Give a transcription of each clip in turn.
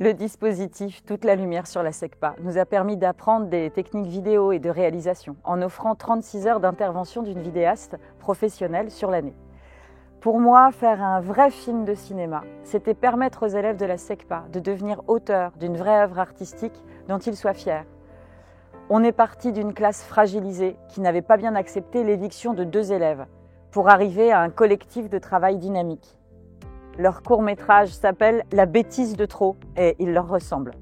Le dispositif Toute la lumière sur la SECPA nous a permis d'apprendre des techniques vidéo et de réalisation en offrant 36 heures d'intervention d'une vidéaste professionnelle sur l'année. Pour moi, faire un vrai film de cinéma, c'était permettre aux élèves de la SECPA de devenir auteurs d'une vraie œuvre artistique dont ils soient fiers. On est parti d'une classe fragilisée qui n'avait pas bien accepté l'éviction de 2 élèves pour arriver à un collectif de travail dynamique. Leur court-métrage s'appelle « La bêtise de trop » et il leur ressemble.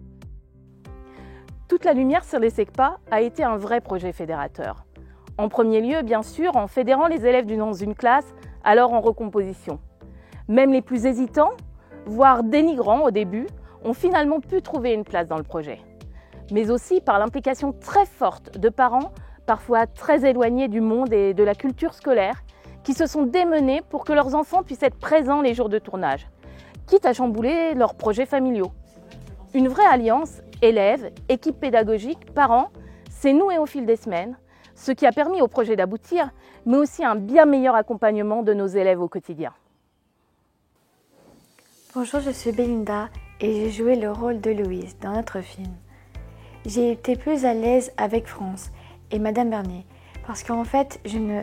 Toute la lumière sur les SECPA a été un vrai projet fédérateur. En premier lieu, bien sûr, en fédérant les élèves dans une classe, alors en recomposition. Même les plus hésitants, voire dénigrants au début, ont finalement pu trouver une place dans le projet. Mais aussi par l'implication très forte de parents, parfois très éloignés du monde et de la culture scolaire, qui se sont démenés pour que leurs enfants puissent être présents les jours de tournage, quitte à chambouler leurs projets familiaux. Une vraie alliance élèves, équipe pédagogique, parents s'est nouée au fil des semaines, ce qui a permis au projet d'aboutir, mais aussi un bien meilleur accompagnement de nos élèves au quotidien. Bonjour, je suis Belinda et j'ai joué le rôle de Louise dans notre film. J'ai été plus à l'aise avec France et Madame Bernier parce qu'en fait, je ne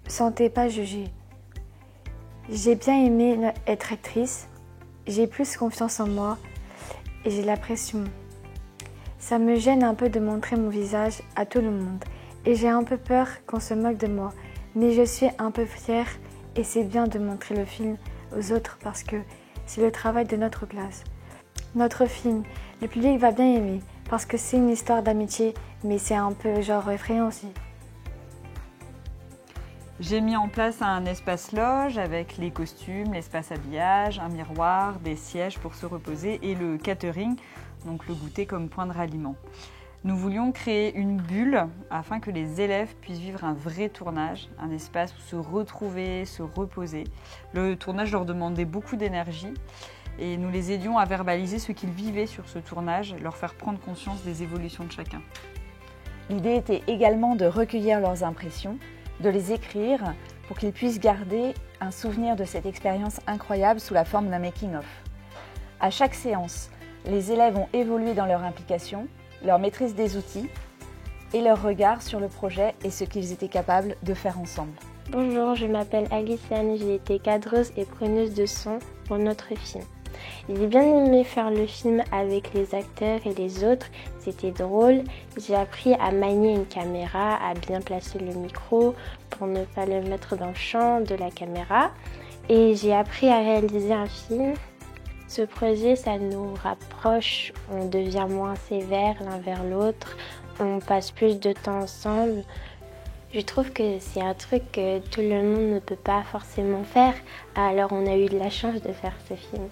sentais pas jugée. J'ai bien aimé être actrice, j'ai plus confiance en moi et j'ai la pression. Ça me gêne un peu de montrer mon visage à tout le monde et j'ai un peu peur qu'on se moque de moi, mais je suis un peu fière et c'est bien de montrer le film aux autres parce que c'est le travail de notre classe. Notre film, le public va bien aimer parce que c'est une histoire d'amitié, mais c'est un peu genre effrayant aussi. J'ai mis en place un espace loge avec les costumes, l'espace habillage, un miroir, des sièges pour se reposer et le catering, donc le goûter comme point de ralliement. Nous voulions créer une bulle afin que les élèves puissent vivre un vrai tournage, un espace où se retrouver, se reposer. Le tournage leur demandait beaucoup d'énergie et nous les aidions à verbaliser ce qu'ils vivaient sur ce tournage, leur faire prendre conscience des évolutions de chacun. L'idée était également de recueillir leurs impressions, de les écrire pour qu'ils puissent garder un souvenir de cette expérience incroyable sous la forme d'un making-of. À chaque séance, les élèves ont évolué dans leur implication, leur maîtrise des outils et leur regard sur le projet et ce qu'ils étaient capables de faire ensemble. Bonjour, je m'appelle Aliciane, j'ai été cadreuse et preneuse de son pour notre film. J'ai bien aimé faire le film avec les acteurs et les autres, c'était drôle. J'ai appris à manier une caméra, à bien placer le micro pour ne pas le mettre dans le champ de la caméra. Et j'ai appris à réaliser un film. Ce projet, ça nous rapproche, on devient moins sévère l'un vers l'autre, on passe plus de temps ensemble. Je trouve que c'est un truc que tout le monde ne peut pas forcément faire, alors on a eu de la chance de faire ce film.